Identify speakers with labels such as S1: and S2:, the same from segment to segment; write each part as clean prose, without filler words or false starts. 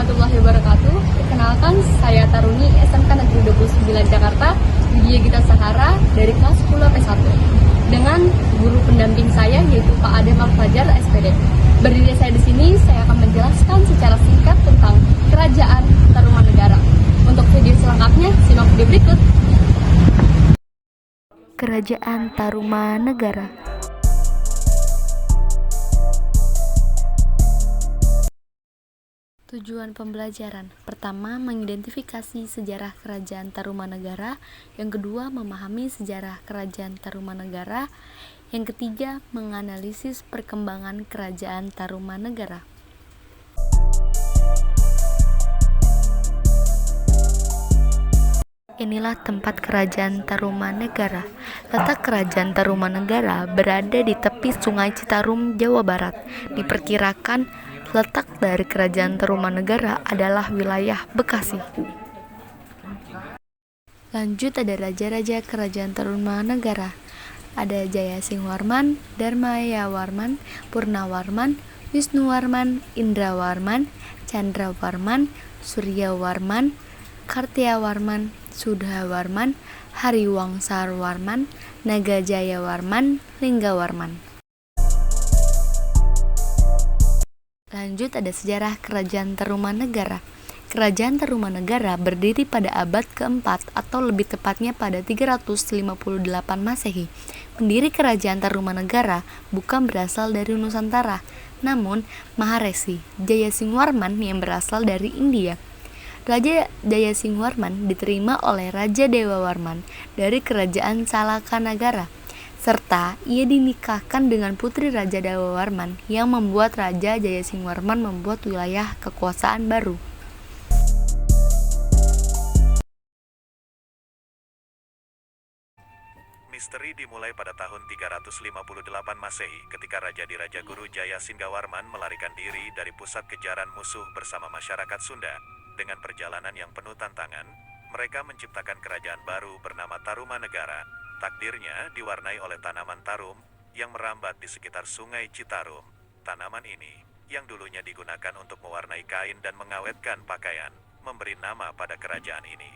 S1: warahmatullahi wabarakatuh. Perkenalkan, saya Taruni SMK Negeri 29 Jakarta, Widya Gita Sahara dari kelas 10 P1. Dengan guru pendamping saya yaitu Pak Adem Al-Fajar SPD. Berdiri saya di sini, saya akan menjelaskan secara singkat tentang Kerajaan Tarumanegara. Untuk video selengkapnya, simak video berikut.
S2: Kerajaan Tarumanegara. Tujuan pembelajaran: pertama, mengidentifikasi sejarah Kerajaan Tarumanegara. Yang kedua, memahami sejarah Kerajaan Tarumanegara. Yang ketiga, menganalisis perkembangan Kerajaan Tarumanegara. Inilah tempat Kerajaan Tarumanegara. Letak Kerajaan Tarumanegara berada di tepi Sungai Citarum, Jawa Barat. Diperkirakan letak dari Kerajaan Tarumanegara adalah wilayah Bekasi. Lanjut, ada raja-raja Kerajaan Tarumanegara. Ada Jayasingwarman, Dharmayawarman, Purnawarman, Wisnuwarman, Indrawarman, Candrawarman, Suryawarman, Kartiawarman, Sudhawarman, Hariwangsawarman, Nagajayawarman, Linggawarman. Lanjut, ada sejarah Kerajaan Tarumanegara. Kerajaan Tarumanegara berdiri pada abad keempat atau lebih tepatnya pada 358 Masehi. Pendiri Kerajaan Tarumanegara bukan berasal dari Nusantara, namun Maharesi Jayasingwarman yang berasal dari India. Raja Jayasingwarman diterima oleh Raja Dewawarman dari Kerajaan Salakanagara, serta ia dinikahkan dengan putri Raja Dewawarman yang membuat Raja Jayasingwarman membuat wilayah kekuasaan baru.
S3: Misteri dimulai pada tahun 358 Masehi ketika Raja Guru Jayasingwarman melarikan diri dari pusat kejaran musuh bersama masyarakat Sunda. Dengan perjalanan yang penuh tantangan, mereka menciptakan kerajaan baru bernama Tarumanegara. Takdirnya diwarnai oleh tanaman tarum yang merambat di sekitar Sungai Citarum. Tanaman ini, yang dulunya digunakan untuk mewarnai kain dan mengawetkan pakaian, memberi nama pada kerajaan ini.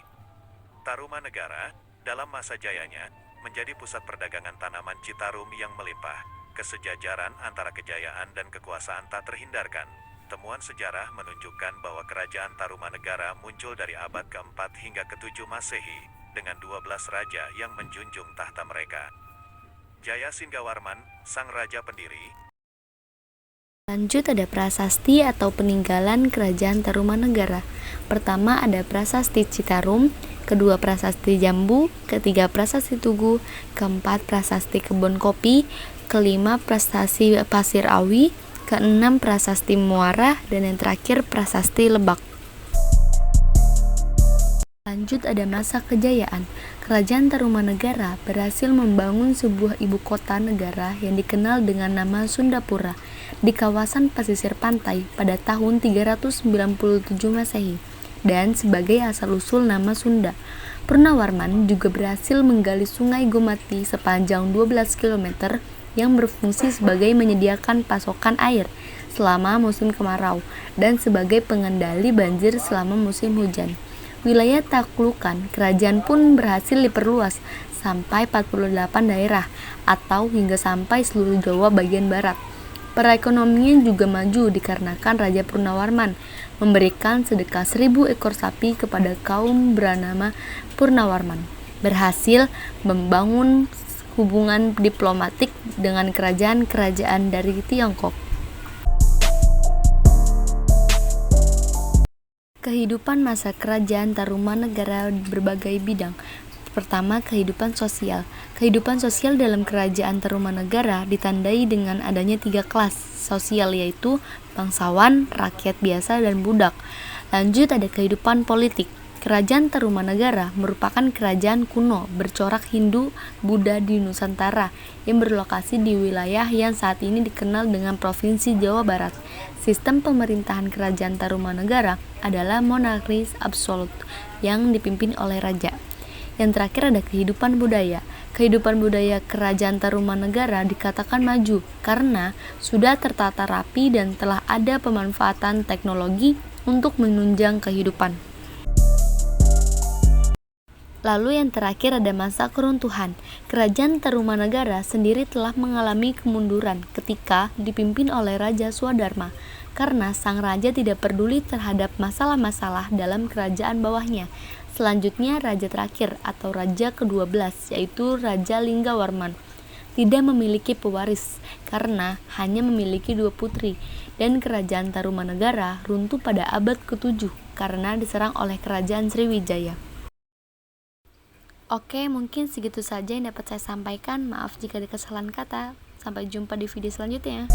S3: Tarumanegara, dalam masa jayanya, menjadi pusat perdagangan tanaman Citarum yang melimpah. Kesejajaran antara kejayaan dan kekuasaan tak terhindarkan. Temuan sejarah menunjukkan bahwa Kerajaan Tarumanegara muncul dari abad ke-4 hingga ke-7 Masehi, dengan 12 raja yang menjunjung tahta mereka. Jayasingwarman, sang raja pendiri.
S2: Lanjut, ada prasasti atau peninggalan Kerajaan Tarumanegara. Pertama, ada prasasti Citarum, kedua prasasti Jambu, ketiga prasasti Tugu, keempat prasasti Kebon Kopi, kelima prasasti Pasir Awi, keenam prasasti Muara, dan yang terakhir prasasti Lebak. Lanjut, ada masa kejayaan. Kerajaan Tarumanegara berhasil membangun sebuah ibu kota negara yang dikenal dengan nama Sundapura di kawasan pesisir pantai pada tahun 397 Masehi, dan sebagai asal-usul nama Sunda. Purnawarman juga berhasil menggali sungai Gomati sepanjang 12 km yang berfungsi sebagai menyediakan pasokan air selama musim kemarau dan sebagai pengendali banjir selama musim hujan. Wilayah taklukan kerajaan pun berhasil diperluas sampai 48 daerah atau hingga sampai seluruh Jawa bagian barat. Perekonomian juga maju dikarenakan Raja Purnawarman memberikan sedekah 1000 ekor sapi kepada kaum bernama Purnawarman. Berhasil membangun hubungan diplomatik dengan kerajaan-kerajaan dari Tiongkok. Kehidupan masa Kerajaan Tarumanegara berbagai bidang. Pertama, kehidupan sosial. Kehidupan sosial dalam Kerajaan Tarumanegara ditandai dengan adanya 3 kelas sosial, yaitu bangsawan, rakyat biasa, dan budak. Lanjut, ada kehidupan politik. Kerajaan Tarumanegara merupakan kerajaan kuno bercorak Hindu Buddha di Nusantara yang berlokasi di wilayah yang saat ini dikenal dengan Provinsi Jawa Barat. Sistem pemerintahan Kerajaan Tarumanegara adalah monarkis absolut yang dipimpin oleh raja. Yang terakhir ada kehidupan budaya. Kehidupan budaya Kerajaan Tarumanegara dikatakan maju karena sudah tertata rapi dan telah ada pemanfaatan teknologi untuk menunjang kehidupan. Lalu yang terakhir ada masa keruntuhan. Kerajaan Tarumanagara sendiri telah mengalami kemunduran ketika dipimpin oleh Raja Swadharma, karena sang raja tidak peduli terhadap masalah-masalah dalam kerajaan bawahnya. Selanjutnya raja terakhir atau raja ke-12 yaitu Raja Linggawarman tidak memiliki pewaris karena hanya memiliki 2 putri, dan kerajaan Tarumanagara runtuh pada abad ke-7 karena diserang oleh kerajaan Sriwijaya. Oke, mungkin segitu saja yang dapat saya sampaikan. Maaf jika ada kesalahan kata. Sampai jumpa di video selanjutnya.